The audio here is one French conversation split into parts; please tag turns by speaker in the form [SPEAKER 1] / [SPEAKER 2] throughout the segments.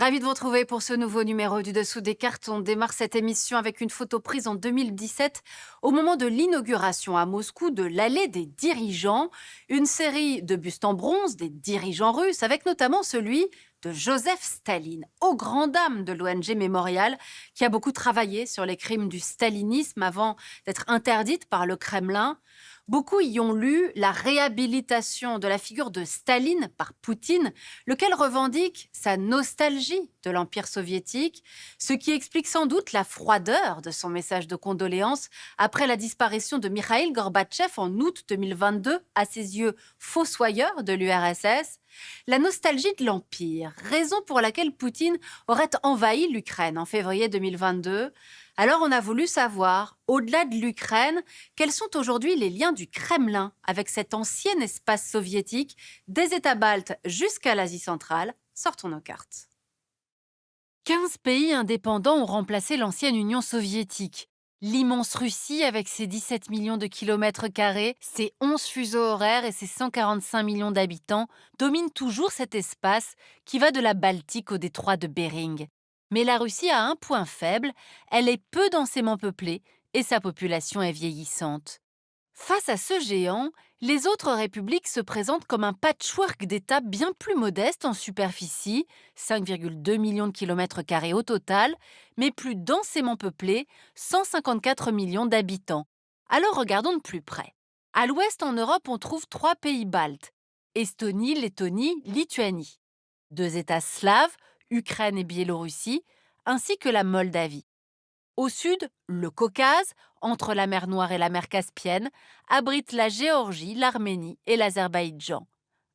[SPEAKER 1] Ravi de vous retrouver pour ce nouveau numéro du Dessous des cartes. On démarre cette émission avec une photo prise en 2017 au moment de l'inauguration à Moscou de l'allée des dirigeants, une série de bustes en bronze des dirigeants russes avec notamment celui de Joseph Staline, aux grandes dames de l'ONG Mémorial, qui a beaucoup travaillé sur les crimes du stalinisme avant d'être interdite par le Kremlin. Beaucoup y ont lu la réhabilitation de la figure de Staline par Poutine, lequel revendique sa nostalgie de l'Empire soviétique, ce qui explique sans doute la froideur de son message de condoléances après la disparition de Mikhaïl Gorbatchev en août 2022, à ses yeux fossoyeur de l'URSS. La nostalgie de l'Empire, raison pour laquelle Poutine aurait envahi l'Ukraine en février 2022. Alors on a voulu savoir, au-delà de l'Ukraine, quels sont aujourd'hui les liens du Kremlin avec cet ancien espace soviétique, des États baltes jusqu'à l'Asie centrale. Sortons nos cartes. 15 pays indépendants ont remplacé l'ancienne Union soviétique. L'immense Russie, avec ses 17 millions de kilomètres carrés, ses 11 fuseaux horaires et ses 145 millions d'habitants, domine toujours cet espace qui va de la Baltique au détroit de Bering. Mais la Russie a un point faible, elle est peu densément peuplée et sa population est vieillissante. Face à ce géant, les autres républiques se présentent comme un patchwork d'États bien plus modestes en superficie, 5,2 millions de kilomètres carrés au total, mais plus densément peuplés, 154 millions d'habitants. Alors regardons de plus près. À l'ouest en Europe, on trouve 3 pays baltes, Estonie, Lettonie, Lituanie. 2 États slaves, Ukraine et Biélorussie, ainsi que la Moldavie. Au sud, le Caucase, entre la mer Noire et la mer Caspienne, abrite la Géorgie, l'Arménie et l'Azerbaïdjan.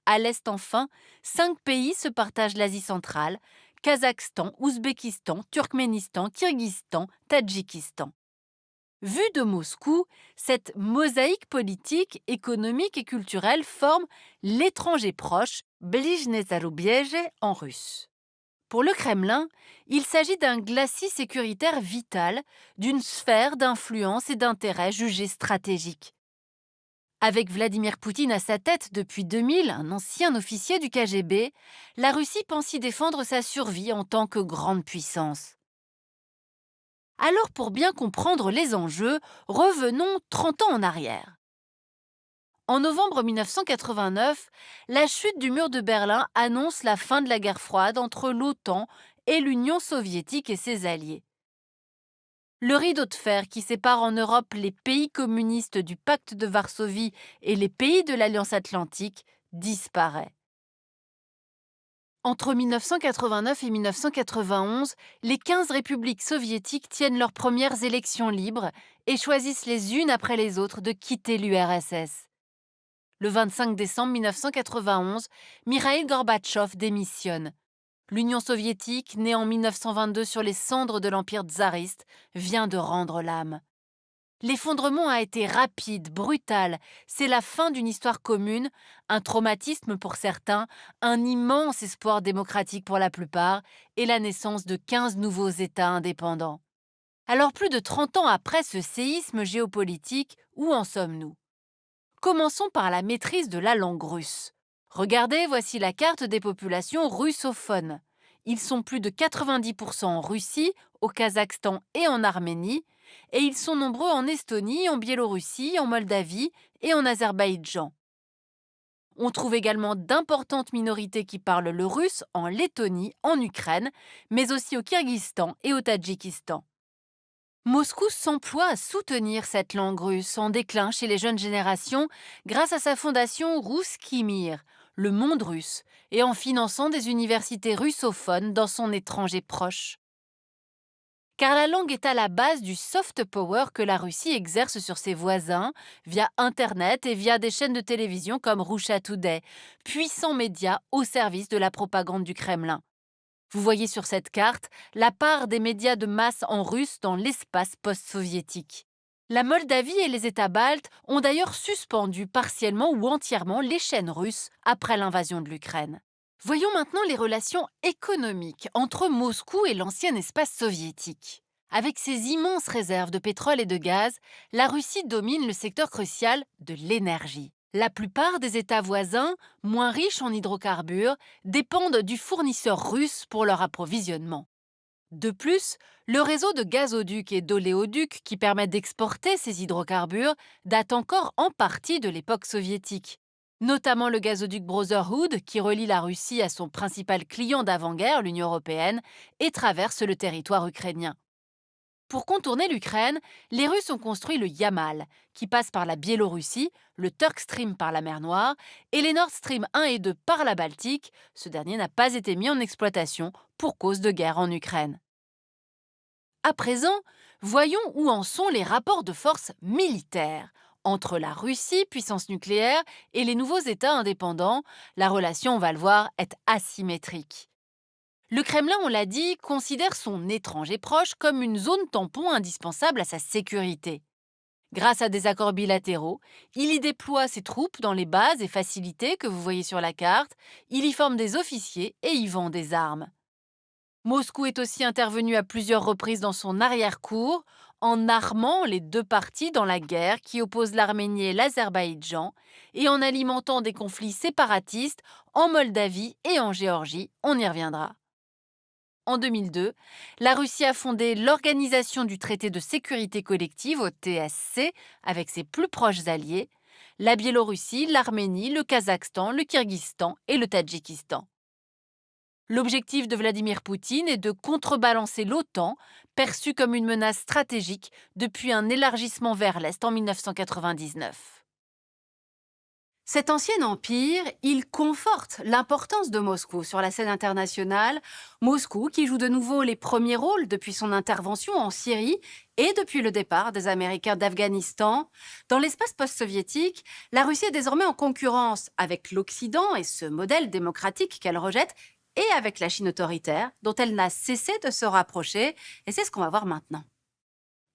[SPEAKER 1] À l'est enfin, 5 pays se partagent l'Asie centrale, Kazakhstan, Ouzbékistan, Turkménistan, Kirghizistan, Tadjikistan. Vue de Moscou, cette mosaïque politique, économique et culturelle forme l'étranger proche, Blижнее зарубежье en russe. Pour le Kremlin, il s'agit d'un glacis sécuritaire vital, d'une sphère d'influence et d'intérêt jugée stratégique. Avec Vladimir Poutine à sa tête depuis 2000, un ancien officier du KGB, la Russie pense y défendre sa survie en tant que grande puissance. Alors pour bien comprendre les enjeux, revenons 30 ans en arrière. En novembre 1989, la chute du mur de Berlin annonce la fin de la guerre froide entre l'OTAN et l'Union soviétique et ses alliés. Le rideau de fer qui sépare en Europe les pays communistes du pacte de Varsovie et les pays de l'Alliance atlantique disparaît. Entre 1989 et 1991, les 15 républiques soviétiques tiennent leurs premières élections libres et choisissent les unes après les autres de quitter l'URSS. Le 25 décembre 1991, Mikhaïl Gorbatchev démissionne. L'Union soviétique, née en 1922 sur les cendres de l'Empire tsariste, vient de rendre l'âme. L'effondrement a été rapide, brutal. C'est la fin d'une histoire commune, un traumatisme pour certains, un immense espoir démocratique pour la plupart, et la naissance de 15 nouveaux États indépendants. Alors plus de 30 ans après ce séisme géopolitique, où en sommes-nous ? Commençons par la maîtrise de la langue russe. Regardez, voici la carte des populations russophones. Ils sont plus de 90% en Russie, au Kazakhstan et en Arménie, et ils sont nombreux en Estonie, en Biélorussie, en Moldavie et en Azerbaïdjan. On trouve également d'importantes minorités qui parlent le russe en Lettonie, en Ukraine, mais aussi au Kirghizistan et au Tadjikistan. Moscou s'emploie à soutenir cette langue russe en déclin chez les jeunes générations grâce à sa fondation Rousski Mir, le monde russe, et en finançant des universités russophones dans son étranger proche. Car la langue est à la base du soft power que la Russie exerce sur ses voisins via Internet et via des chaînes de télévision comme Russia Today, puissants médias au service de la propagande du Kremlin. Vous voyez sur cette carte la part des médias de masse en russe dans l'espace post-soviétique. La Moldavie et les États baltes ont d'ailleurs suspendu partiellement ou entièrement les chaînes russes après l'invasion de l'Ukraine. Voyons maintenant les relations économiques entre Moscou et l'ancien espace soviétique. Avec ses immenses réserves de pétrole et de gaz, la Russie domine le secteur crucial de l'énergie. La plupart des États voisins, moins riches en hydrocarbures, dépendent du fournisseur russe pour leur approvisionnement. De plus, le réseau de gazoducs et d'oléoducs qui permet d'exporter ces hydrocarbures date encore en partie de l'époque soviétique. Notamment le gazoduc Brotherhood qui relie la Russie à son principal client d'avant-guerre, l'Union européenne, et traverse le territoire ukrainien. Pour contourner l'Ukraine, les Russes ont construit le Yamal, qui passe par la Biélorussie, le Turk Stream par la mer Noire et les Nord Stream 1 et 2 par la Baltique. Ce dernier n'a pas été mis en exploitation pour cause de guerre en Ukraine. À présent, voyons où en sont les rapports de force militaires. Entre la Russie, puissance nucléaire, et les nouveaux États indépendants, la relation, on va le voir, est asymétrique. Le Kremlin, on l'a dit, considère son étranger proche comme une zone tampon indispensable à sa sécurité. Grâce à des accords bilatéraux, il y déploie ses troupes dans les bases et facilités que vous voyez sur la carte, il y forme des officiers et y vend des armes. Moscou est aussi intervenu à plusieurs reprises dans son arrière-cour, en armant les deux parties dans la guerre qui oppose l'Arménie et l'Azerbaïdjan, et en alimentant des conflits séparatistes en Moldavie et en Géorgie, on y reviendra. En 2002, la Russie a fondé l'Organisation du traité de sécurité collective, au TSC, avec ses plus proches alliés, la Biélorussie, l'Arménie, le Kazakhstan, le Kirghizistan et le Tadjikistan. L'objectif de Vladimir Poutine est de contrebalancer l'OTAN, perçue comme une menace stratégique depuis un élargissement vers l'Est en 1999. Cet ancien empire, il conforte l'importance de Moscou sur la scène internationale. Moscou qui joue de nouveau les premiers rôles depuis son intervention en Syrie et depuis le départ des Américains d'Afghanistan. Dans l'espace post-soviétique, la Russie est désormais en concurrence avec l'Occident et ce modèle démocratique qu'elle rejette, et avec la Chine autoritaire, dont elle n'a cessé de se rapprocher, et c'est ce qu'on va voir maintenant.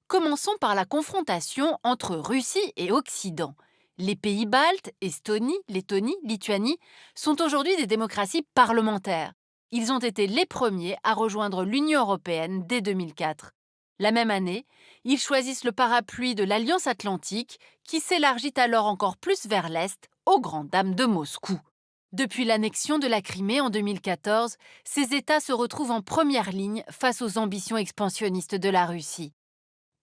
[SPEAKER 1] Commençons par la confrontation entre Russie et Occident. Les pays baltes, Estonie, Lettonie, Lituanie, sont aujourd'hui des démocraties parlementaires. Ils ont été les premiers à rejoindre l'Union européenne dès 2004. La même année, ils choisissent le parapluie de l'Alliance atlantique, qui s'élargit alors encore plus vers l'Est, aux grandes dames de Moscou. Depuis l'annexion de la Crimée en 2014, ces États se retrouvent en première ligne face aux ambitions expansionnistes de la Russie.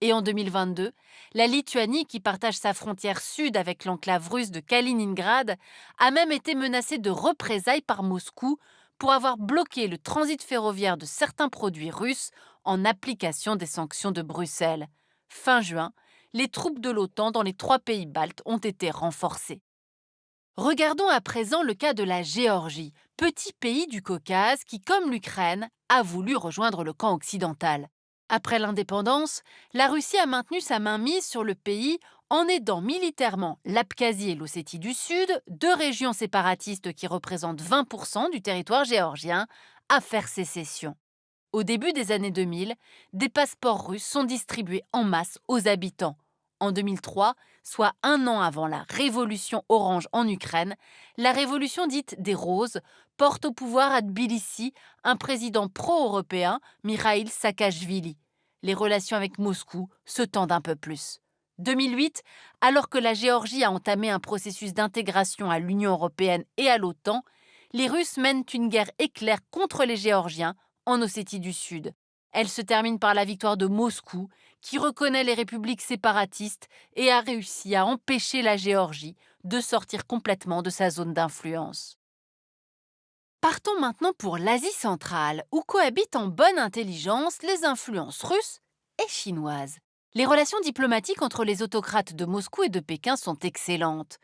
[SPEAKER 1] Et en 2022, la Lituanie, qui partage sa frontière sud avec l'enclave russe de Kaliningrad, a même été menacée de représailles par Moscou pour avoir bloqué le transit ferroviaire de certains produits russes en application des sanctions de Bruxelles. Fin juin, les troupes de l'OTAN dans les 3 pays baltes ont été renforcées. Regardons à présent le cas de la Géorgie, petit pays du Caucase qui, comme l'Ukraine, a voulu rejoindre le camp occidental. Après l'indépendance, la Russie a maintenu sa mainmise sur le pays en aidant militairement l'Abkhazie et l'Ossétie du Sud, 2 régions séparatistes qui représentent 20% du territoire géorgien, à faire sécession. Au début des années 2000, des passeports russes sont distribués en masse aux habitants. En 2003, soit 1 an avant la révolution orange en Ukraine, la révolution dite des Roses porte au pouvoir à Tbilissi un président pro-européen, Mikhail Saakashvili. Les relations avec Moscou se tendent un peu plus. 2008, alors que la Géorgie a entamé un processus d'intégration à l'Union européenne et à l'OTAN, les Russes mènent une guerre éclair contre les Géorgiens en Ossétie du Sud. Elle se termine par la victoire de Moscou, qui reconnaît les républiques séparatistes et a réussi à empêcher la Géorgie de sortir complètement de sa zone d'influence. Partons maintenant pour l'Asie centrale, où cohabitent en bonne intelligence les influences russes et chinoises. Les relations diplomatiques entre les autocrates de Moscou et de Pékin sont excellentes.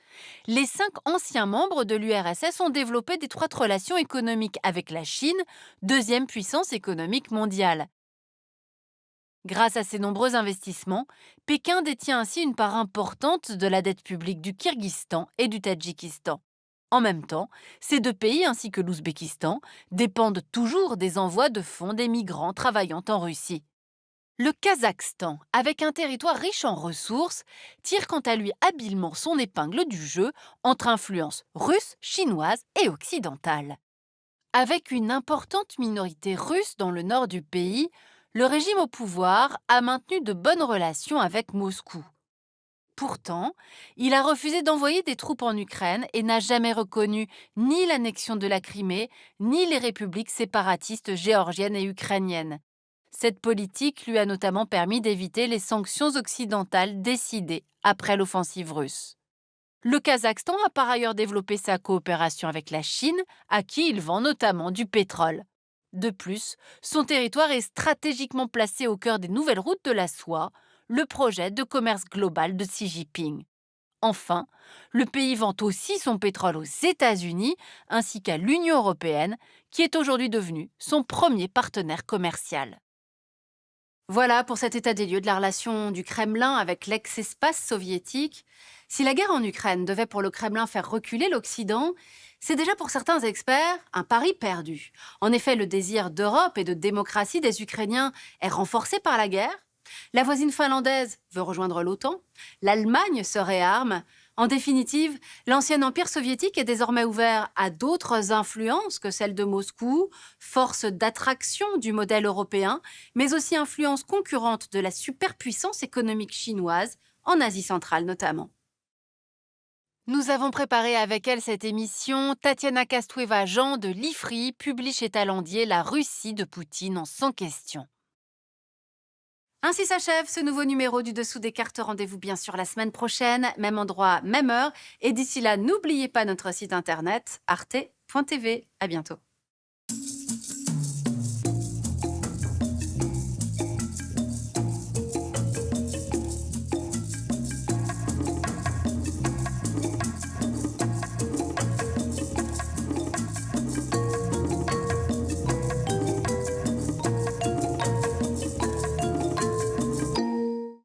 [SPEAKER 1] Les 5 anciens membres de l'URSS ont développé d'étroites relations économiques avec la Chine, deuxième puissance économique mondiale. Grâce à ces nombreux investissements, Pékin détient ainsi une part importante de la dette publique du Kirghizistan et du Tadjikistan. En même temps, ces 2 pays ainsi que l'Ouzbékistan dépendent toujours des envois de fonds des migrants travaillant en Russie. Le Kazakhstan, avec un territoire riche en ressources, tire quant à lui habilement son épingle du jeu entre influences russes, chinoises et occidentales. Avec une importante minorité russe dans le nord du pays, le régime au pouvoir a maintenu de bonnes relations avec Moscou. Pourtant, il a refusé d'envoyer des troupes en Ukraine et n'a jamais reconnu ni l'annexion de la Crimée, ni les républiques séparatistes géorgiennes et ukrainiennes. Cette politique lui a notamment permis d'éviter les sanctions occidentales décidées après l'offensive russe. Le Kazakhstan a par ailleurs développé sa coopération avec la Chine, à qui il vend notamment du pétrole. De plus, son territoire est stratégiquement placé au cœur des nouvelles routes de la soie, le projet de commerce global de Xi Jinping. Enfin, le pays vend aussi son pétrole aux États-Unis ainsi qu'à l'Union européenne, qui est aujourd'hui devenue son premier partenaire commercial. Voilà pour cet état des lieux de la relation du Kremlin avec l'ex-espace soviétique. Si la guerre en Ukraine devait pour le Kremlin faire reculer l'Occident, c'est déjà pour certains experts un pari perdu. En effet, le désir d'Europe et de démocratie des Ukrainiens est renforcé par la guerre. La voisine finlandaise veut rejoindre l'OTAN. L'Allemagne se réarme. En définitive, l'ancien empire soviétique est désormais ouvert à d'autres influences que celles de Moscou, force d'attraction du modèle européen, mais aussi influence concurrente de la superpuissance économique chinoise, en Asie centrale notamment. Nous avons préparé avec elle cette émission. Tatiana Kastueva-Jean de l'IFRI publie chez Talendier La Russie de Poutine en 100 questions. Ainsi s'achève ce nouveau numéro du Dessous des cartes. Rendez-vous bien sûr la semaine prochaine, même endroit, même heure. Et d'ici là, n'oubliez pas notre site internet arte.tv. À bientôt.